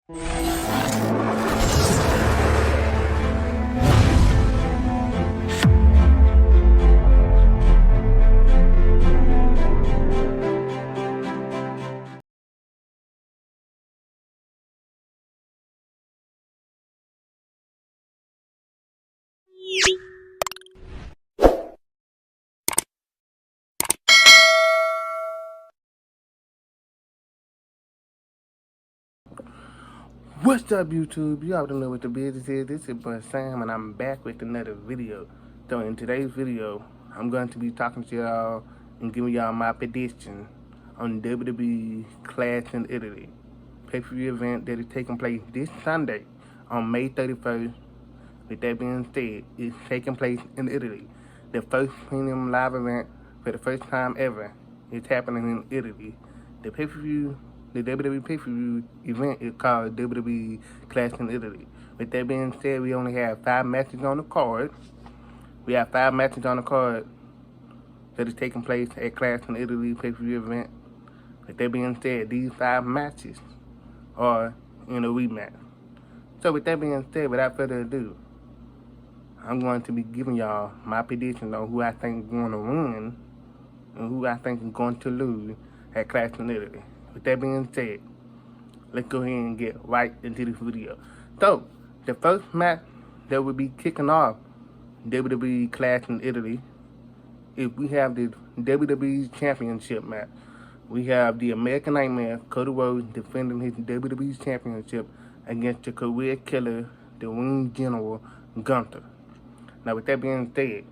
What's up, YouTube? You already know what the business is. This is Boy Sam, and I'm back with another video. So in today's video, I'm going to be talking to y'all and giving y'all my prediction on WWE Clash in Italy pay-per-view event that is taking place this Sunday on May 31st. With that being said, it's taking place in Italy. The first premium live event for the first time ever is happening in Italy. The pay-per-view, the WWE pay-per-view event is called WWE Clash in Italy. With that being said, we only have 5 matches on the card. We have 5 matches on the card that is taking place at Clash in Italy pay-per-view event. With that being said, these 5 matches are in a rematch. So with that being said, without further ado, I'm going to be giving y'all my predictions on who I think is going to win and who I think is going to lose at Clash in Italy. With that being said, let's go ahead and get right into this video. So, the first match that will be kicking off WWE Clash in Italy is we have the WWE Championship match. We have the American Nightmare, Cody Rhodes, defending his WWE Championship against the career killer, the Ring General, Gunther. Now, with that being said,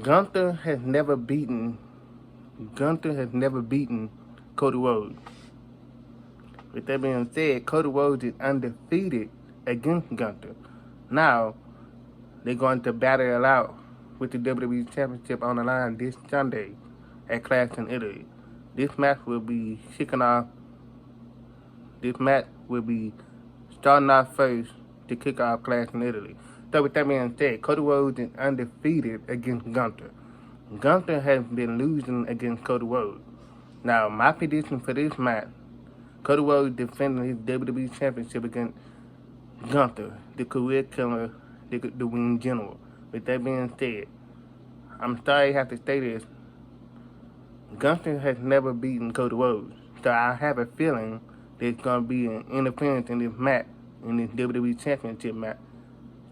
Gunther has never beaten Cody Rhodes. With that being said, Cody Rhodes is undefeated against Gunther. Now, they're going to battle it out with the WWE Championship on the line this Sunday at Clash in Italy. This match will be kicking off. This match will be starting off first to kick off Clash in Italy. So with that being said, Cody Rhodes is undefeated against Gunther. Gunther has been losing against Cody Rhodes. Now, my prediction for this match, Cody Rhodes defending his WWE Championship against Gunther, the career killer, the Ring General. With that being said, I'm sorry I have to say this. Gunther has never beaten Cody Rhodes. So I have a feeling there's going to be an interference in this match, in this WWE Championship match.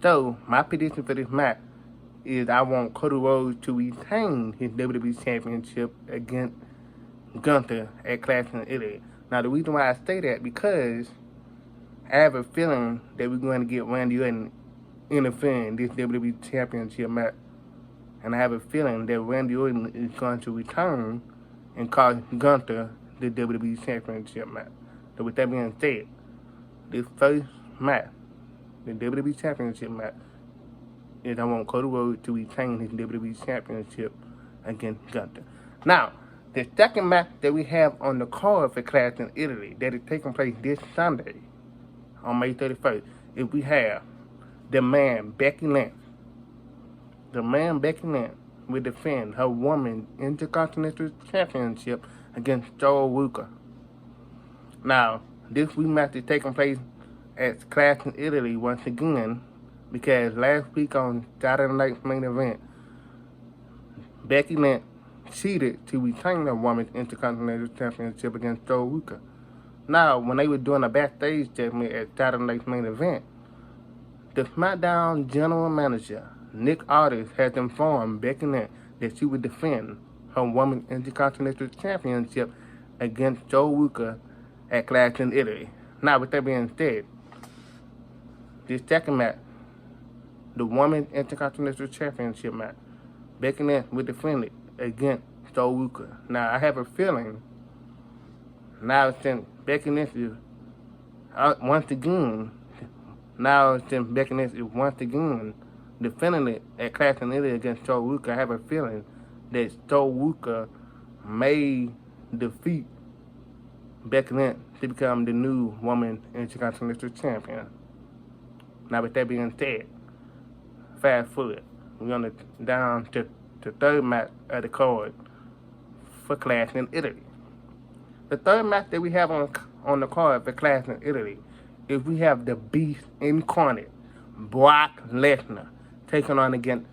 So, my prediction for this match is I want Cody Rhodes to retain his WWE Championship against Gunther at Clash in Italy. Now, the reason why I say that because I have a feeling that we're going to get Randy Orton interfering in this WWE Championship match. And I have a feeling that Randy Orton is going to return and cost Gunther the WWE Championship match. So, with that being said, this first match, the WWE Championship match, is I want Cody Rhodes to retain his WWE Championship against Gunther. Now, the second match that we have on the card for Clash in Italy that is taking place this Sunday on May 31st is we have the man Becky Lynch. The man Becky Lynch will defend her Women's Intercontinental Championship against Joe Ruka. Now, this rematch is taking place at Clash in Italy once again because last week on Saturday Night's main event, Becky Lynch cheated to retain her Women's Intercontinental Championship against Joe Ruka. Now, when they were doing a backstage segment at Saturday Night's main event, the SmackDown General Manager, Nick Aldis, has informed Becky Lynch that she would defend her Women's Intercontinental Championship against Joe Ruka at Clash in Italy. Now, with that being said, this second match, the Women's Intercontinental Championship match, Becky Lynch will defend it against Joe Ruka. Now, I have a feeling, now since Becky Lynch is once again defending it at Clash in Italy against Joe Ruka, I have a feeling that Joe Ruka may defeat Becky Lynch to become the new Women's Intercontinental Champion. Now, with that being said, fast forward, we're on down to the third match of the card for Clash in Italy. The third match that we have on on the card for Clash in Italy is we have the Beast Incarnate, Brock Lesnar, taking on against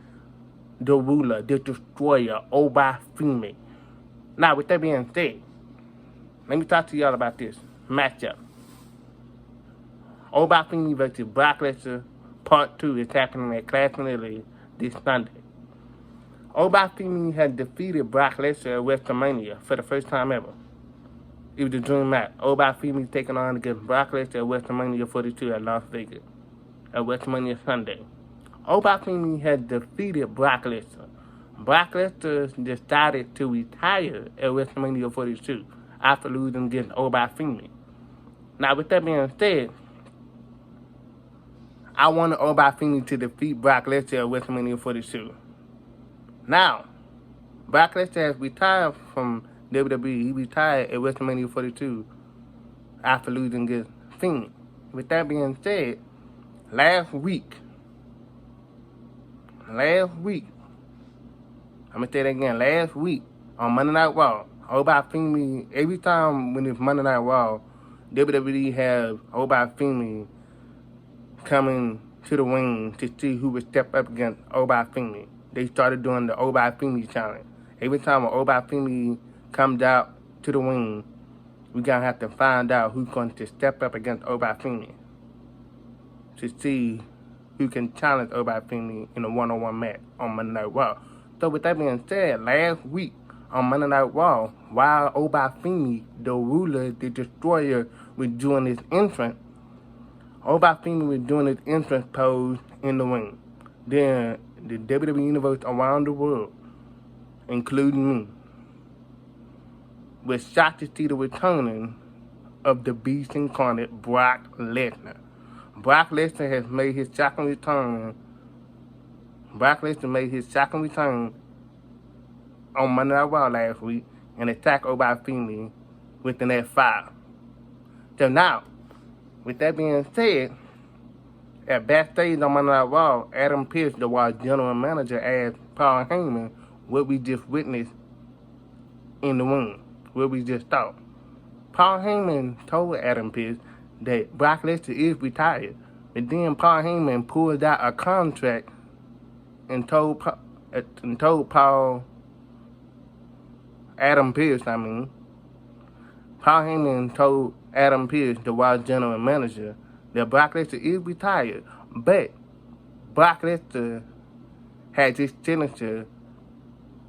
the Ruler, the Destroyer, Obafemi. Now, with that being said, let me talk to y'all about this matchup. Obafemi versus Brock Lesnar Part 2 is happening at Clash in Italy this Sunday. Obafemi had defeated Brock Lesnar at WrestleMania for the first time ever. It was a dream match. Obafemi taking on against Brock Lesnar at WrestleMania 42 at Las Vegas at WrestleMania Sunday. Obafemi had defeated Brock Lesnar. Brock Lesnar decided to retire at WrestleMania 42 after losing against Obafemi. Now, with that being said, I wanted Obafemi to defeat Brock Lesnar at WrestleMania 42. Now, Brock Lesnar has retired from WWE. He retired at WrestleMania 42 after losing against Fiend. With that being said, last week, I'm going to say that again, last week on Monday Night Raw, Obafemi, every time when it's Monday Night Raw, WWE has Obafemi coming to the ring to see who would step up against Obafemi. They started doing the Obafemi challenge. Every time Obafemi comes out to the ring, we're going to have to find out who's going to step up against Obafemi to see who can challenge Obafemi in a one-on-one match on Monday Night Raw. So with that being said, last week on Monday Night Raw, while Obafemi, the Ruler, the Destroyer, was doing his entrance, Obafemi was doing his entrance pose in the ring. Then the WWE Universe around the world, including me, was shocked to see the returning of the Beast Incarnate, Brock Lesnar. Brock Lesnar has made his shocking return. Brock Lesnar made his shocking return on Monday Night Raw last week and attacked Obafemi with an F5. So now, with that being said, at backstage on Monday Night Raw, Adam Pearce, the Raw general manager, asked Paul Heyman what we just witnessed in the ring, what we just saw. Paul Heyman told Adam Pearce that Brock Lesnar is retired, but then Paul Heyman pulled out a contract and told Adam Pearce, Paul Heyman told Adam Pearce, the Raw general manager, that Brock Lesnar is retired, but Brock Lesnar had his signature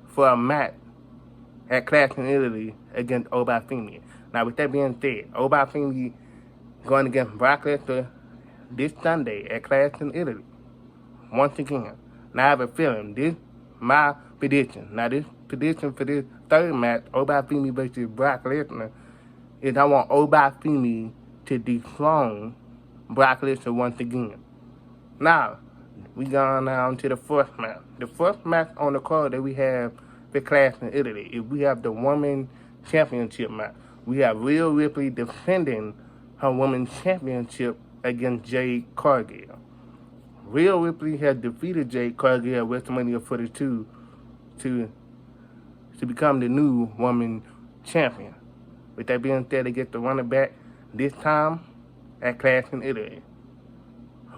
for a match at Clash in Italy against Obafemi. Now, with that being said, Obafemi going against Brock Lesnar this Sunday at Clash in Italy. Once again, now I have a feeling this my prediction. Now, this prediction for this third match, Obafemi versus Brock Lesnar, is I want Obafemi to dethrone Brock Lesnar once again. Now, we going down to the fourth match. The fourth match on the card that we have for Clash in Italy is we have the Women's Championship match. We have Rhea Ripley defending her Women's Championship against Jade Cargill. Rhea Ripley has defeated Jade Cargill at WrestleMania 42 to become the new Women's Champion. With that being said, they get the running back this time at Clash in Italy.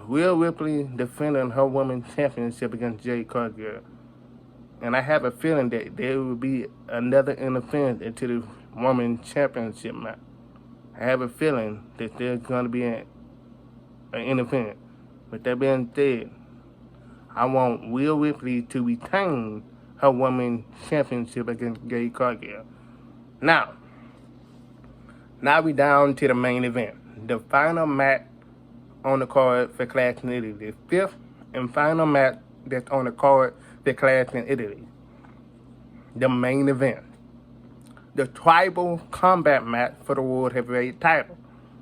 Rhea Ripley defending her Women's Championship against Jade Cargill. And I have a feeling that there will be another interference into the Women's Championship match. I have a feeling that there's going to be an interference. With that being said, I want Rhea Ripley to retain her Women's Championship against Jade Cargill. Now we down to the main event. The final match on the card for Clash in Italy. The fifth and final match that's on the card for Clash in Italy. The main event. The tribal combat match for the World Heavyweight title.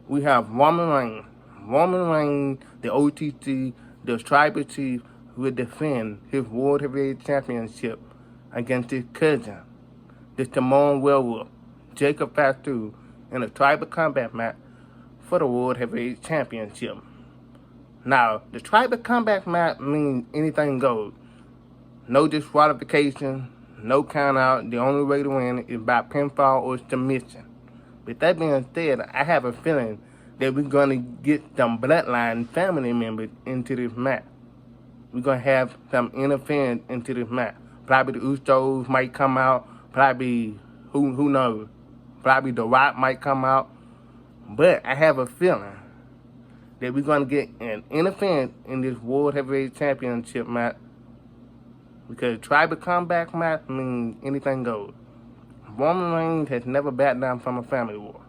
We have Roman Reigns. Roman Reigns, the OTC, the tribal chief, will defend his World Heavyweight Championship against his cousin, the Samoan Werewolf, Jacob Fatu, in a tribal combat match for the World Heavyweight Championship. Now, the tribal combat match means anything goes. No disqualification, no count out. The only way to win is by pinfall or submission. With that being said, I have a feeling that we're going to get some bloodline family members into this match. We're going to have some interference into this match. Probably the Usos might come out. Probably, who knows? Probably The Rock might come out. But I have a feeling that we're going to get an interference in this World Heavyweight Championship match. Because tribal comeback match means anything goes. Roman Reigns has never backed down from a family war.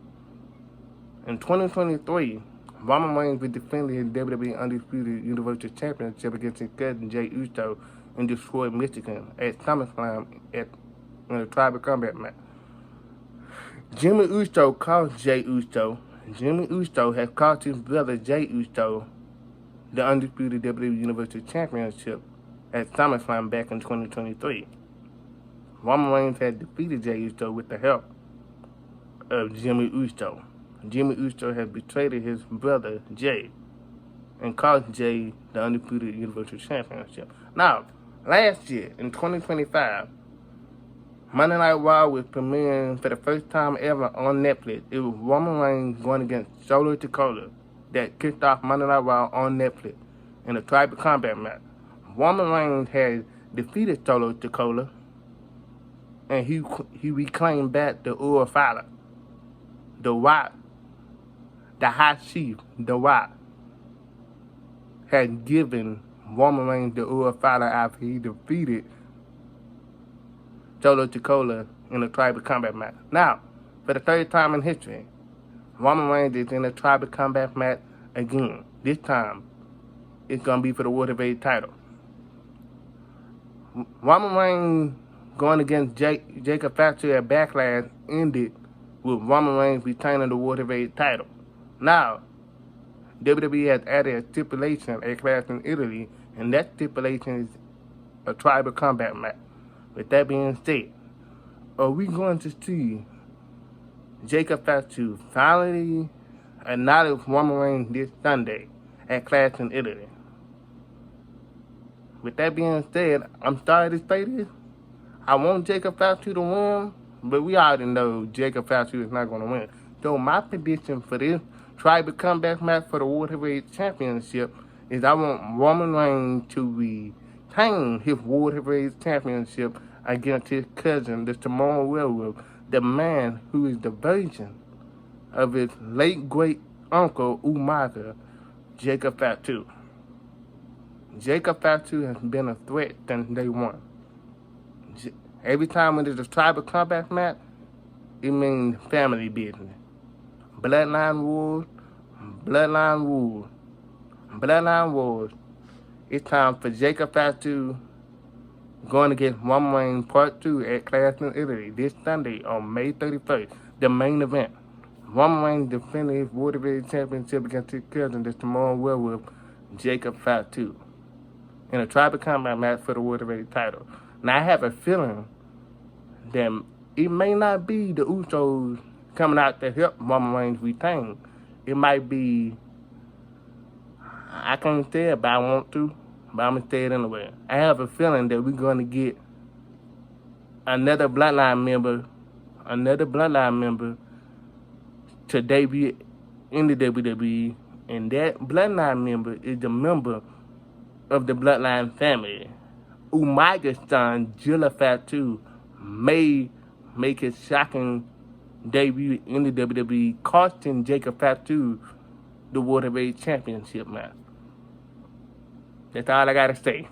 In 2023, Roman Reigns will defend his WWE Undisputed Universal Championship against his cousin Jey Uso in Detroit, Michigan at SummerSlam in a tribal combat match. Jimmy Uso cost Jey Uso. Jimmy Uso has cost his brother Jey Uso the Undisputed WWE Universal Championship at SummerSlam back in 2023. Roman Reigns had defeated Jey Uso with the help of Jimmy Uso. Jimmy Uso has betrayed his brother Jey and cost Jey the Undisputed Universal Championship. Now, last year in 2025, Monday Night Raw was premiering for the first time ever on Netflix. It was Roman Reigns going against Solo Sikoa that kicked off Monday Night Raw on Netflix in a tribal combat match. Roman Reigns had defeated Solo Sikoa, and he reclaimed back the Father, The Rock, the High Chief, The Rock, had given Roman Reigns the Father after he defeated Solo Sikoa in a tribal combat match. Now, for the third time in history, Roman Reigns is in a tribal combat match again. This time, it's going to be for the World Heavyweight title. Roman Reigns going against Jacob Fatu at Backlash ended with Roman Reigns retaining the World Heavyweight title. Now, WWE has added a stipulation at Clash in Italy, and that stipulation is a tribal combat match. With that being said, are we going to see Jacob Fatu finally acknowledge Roman Reigns this Sunday at Clash in Italy? With that being said, I'm sorry to say this. I want Jacob Fatu to win, but we already know Jacob Fatu is not going to win. So my prediction for this tribal comeback match for the World Heavyweight Championship is I want Roman Reigns to retain his World Heavyweight Championship against his cousin, the Samoan Werewolf, the man who is the version of his late great uncle Umaga, Jacob Fatu. Jacob Fatu has been a threat since day one. Every time when there's a tribal combat match, it means family business. Bloodline wars, bloodline wars, bloodline wars. It's time for Jacob Fatu going against Roman Reigns Part 2 at Clash in Italy this Sunday on May 31st, the main event. Roman Reigns defending his World Heavyweight Championship against his cousin, the Samoan Werewolf, Jacob Fatu, in a tribal combat match for the World Heavyweight title. Now, I have a feeling that it may not be the Usos coming out to help Roman Reigns retain. It might be, I can't say it, but I want to, but I'm going to say it anyway. I have a feeling that we're going to get another bloodline member to debut in the WWE, and that bloodline member is the member of the bloodline family. Umaga's son, Jilla Fatu, may make his shocking debut in the WWE, costing Jacob Fatu the World Heavyweight Championship match. That's all I gotta say.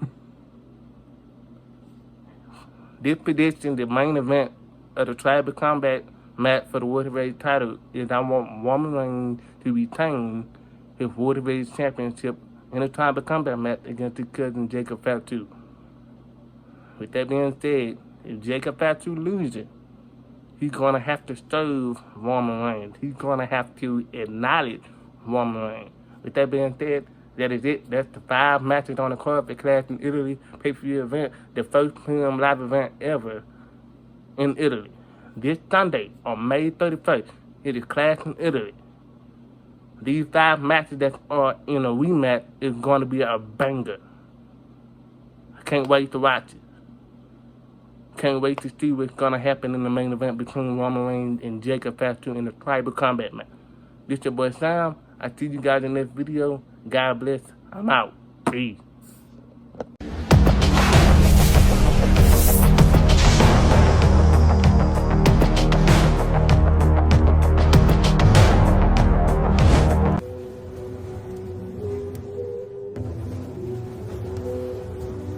This prediction, the main event of the tribal combat match for the World Heavyweight title, is I want Roman Reigns to retain his World Heavyweight Championship in a tribal combat match against his cousin Jacob Fatu. With that being said, if Jacob Fatu loses, he's going to have to serve Roman Reigns. He's going to have to acknowledge Roman Reigns. With that being said, that is it. That's the 5 matches on the card for Clash in Italy pay-per-view event, the first premium live event ever in Italy. This Sunday on May 31st, it is Clash in Italy. These 5 matches that are in a rematch is going to be a banger. I can't wait to watch it. Can't wait to see what's gonna happen in the main event between Roman Reigns and Jacob Fatu in the tribal combat match. This your boy Sam. I see you guys in this video. God bless. I'm out. Peace.